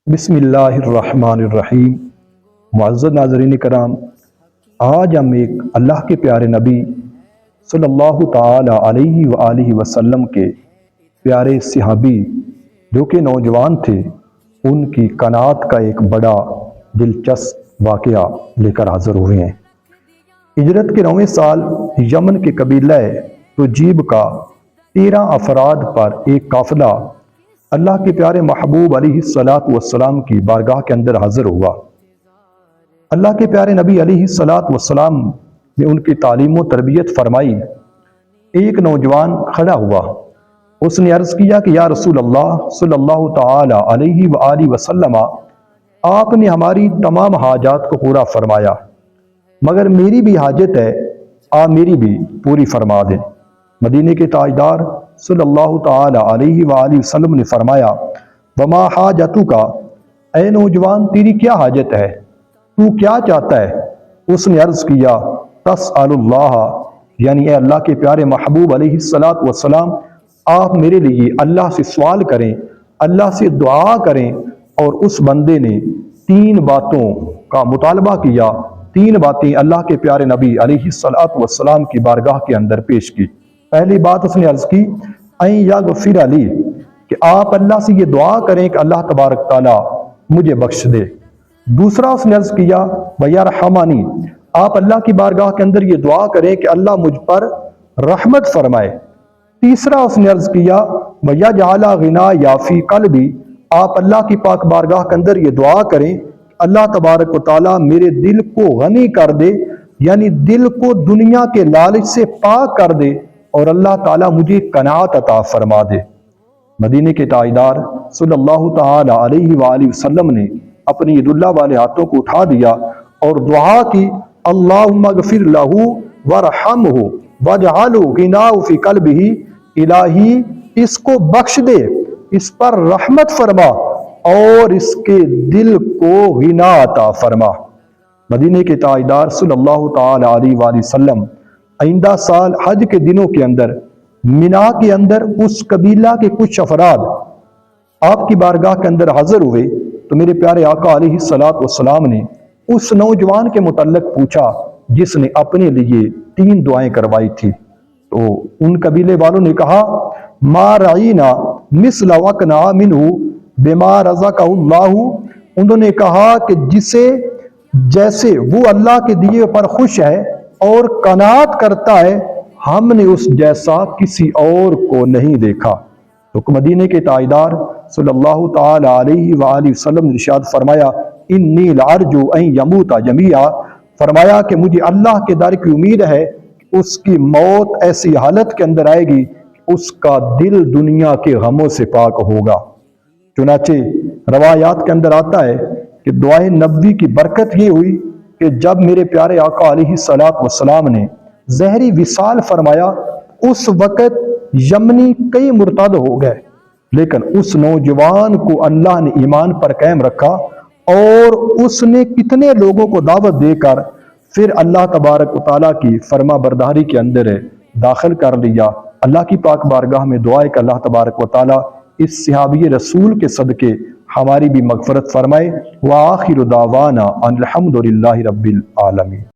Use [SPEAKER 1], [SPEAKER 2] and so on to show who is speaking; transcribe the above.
[SPEAKER 1] بسم اللہ الرحمن الرحیم۔ معزز ناظرین کرام، آج ہم ایک اللہ کے پیارے نبی صلی اللہ تعالی علیہ وآلہ وسلم کے پیارے صحابی جو کہ نوجوان تھے، ان کی قناعت کا ایک بڑا دلچسپ واقعہ لے کر حاضر ہوئے ہیں۔ ہجرت کے 9ویں سال یمن کے قبیلہ تجیب کا 13 افراد پر ایک قافلہ اللہ کے پیارے محبوب علیہ السلام کی بارگاہ کے اندر حاضر ہوا۔ اللہ کے پیارے نبی علیہ السلام نے ان کی تعلیم و تربیت فرمائی۔ ایک نوجوان کھڑا ہوا، اس نے عرض کیا کہ یا رسول اللہ صلی اللہ تعالی علیہ وآلہ وسلم، آپ نے ہماری تمام حاجات کو پورا فرمایا، مگر میری بھی حاجت ہے، آپ میری بھی پوری فرما دیں۔ مدینے کے تاجدار صلی اللہ تعالی علیہ وآلہ وسلم نے فرمایا، وما حاجتک، اے نوجوان تیری کیا حاجت ہے، تو کیا چاہتا ہے؟ اس نے عرض کیا، تسأل اللہ، یعنی اے اللہ کے پیارے محبوب علیہ السلام، آپ میرے لیے اللہ سے سوال کریں، اللہ سے دعا کریں۔ اور اس بندے نے 3 باتوں کا مطالبہ کیا، 3 باتیں اللہ کے پیارے نبی علیہ السلام کی بارگاہ کے اندر پیش کی۔ پہلی بات اس نے عرض کی، این یغفر لی، کہ آپ اللہ سے یہ دعا کریں کہ اللہ تبارک تعالیٰ مجھے بخش دے۔ دوسرا اس نے عرض کیا، ویرحمنی، آپ اللہ کی بارگاہ کے اندر یہ دعا کریں کہ اللہ مجھ پر رحمت فرمائے۔ تیسرا اس نے عرض کیا، ویجعل غنایا فی قلبی، آپ اللہ کی پاک بارگاہ کے اندر یہ دعا کریں اللہ تبارک و تعالیٰ میرے دل کو غنی کر دے، یعنی دل کو دنیا کے لالچ سے پاک کر دے، اور اللہ تعالیٰ مجھے قناعت عطا فرما دے۔ مدینے کے تاجدار صلی اللہ تعالی علیہ وآلہ وسلم نے اپنی ید اللہ والے ہاتھوں کو اٹھا دیا اور دعا کی، اللہم اغفر لہ ورحمہ واجعل غناہ فی قلبہ، الہی اس کو بخش دے، اس پر رحمت فرما اور اس کے دل کو غنا عطا فرما۔ مدینے کے تاجدار صلی اللہ تعالی علیہ وآلہ وسلم آئندہ سال حج کے دنوں کے اندر مینا کے اندر اس قبیلہ کے کچھ افراد آپ کی بارگاہ کے اندر حاضر ہوئے تو میرے پیارے آقا علیہ السلام نے اس نوجوان کے متعلق پوچھا جس نے اپنے لیے 3 دعائیں کروائی تھی۔ تو ان قبیلے والوں نے کہا، ما رعینا مثل وقنا منہ بما رزقہ اللہ، انہوں نے کہا کہ جیسے وہ اللہ کے دیے پر خوش ہے اور قناعت کرتا ہے، ہم نے اس جیسا کسی اور کو نہیں دیکھا۔ تو مدینے کے تاجدار صلی اللہ تعالی علیہ وآلہ وسلم نے ارشاد فرمایا، انی لارجو ان یموت جمیعا، فرمایا کہ مجھے اللہ کے در کی امید ہے کہ اس کی موت ایسی حالت کے اندر آئے گی کہ اس کا دل دنیا کے غموں سے پاک ہوگا۔ چنانچہ روایات کے اندر آتا ہے کہ دعائے نبوی کی برکت یہ ہوئی کہ جب میرے پیارے آقا علیہ السلام نے ظہری وصال فرمایا، اس وقت یمنی کئی مرتد ہو گئے، لیکن اس نوجوان کو اللہ نے ایمان پر قائم رکھا اور اس نے کتنے لوگوں کو دعوت دے کر پھر اللہ تبارک و تعالیٰ کی فرما برداری کے اندر داخل کر لیا۔ اللہ کی پاک بارگاہ میں دعا ہے کہ اللہ تبارک و تعالیٰ اس صحابی رسول کے صدقے ہماری بھی مغفرت فرمائے۔ وآخر دعوانا ان الحمد للہ رب العالمین۔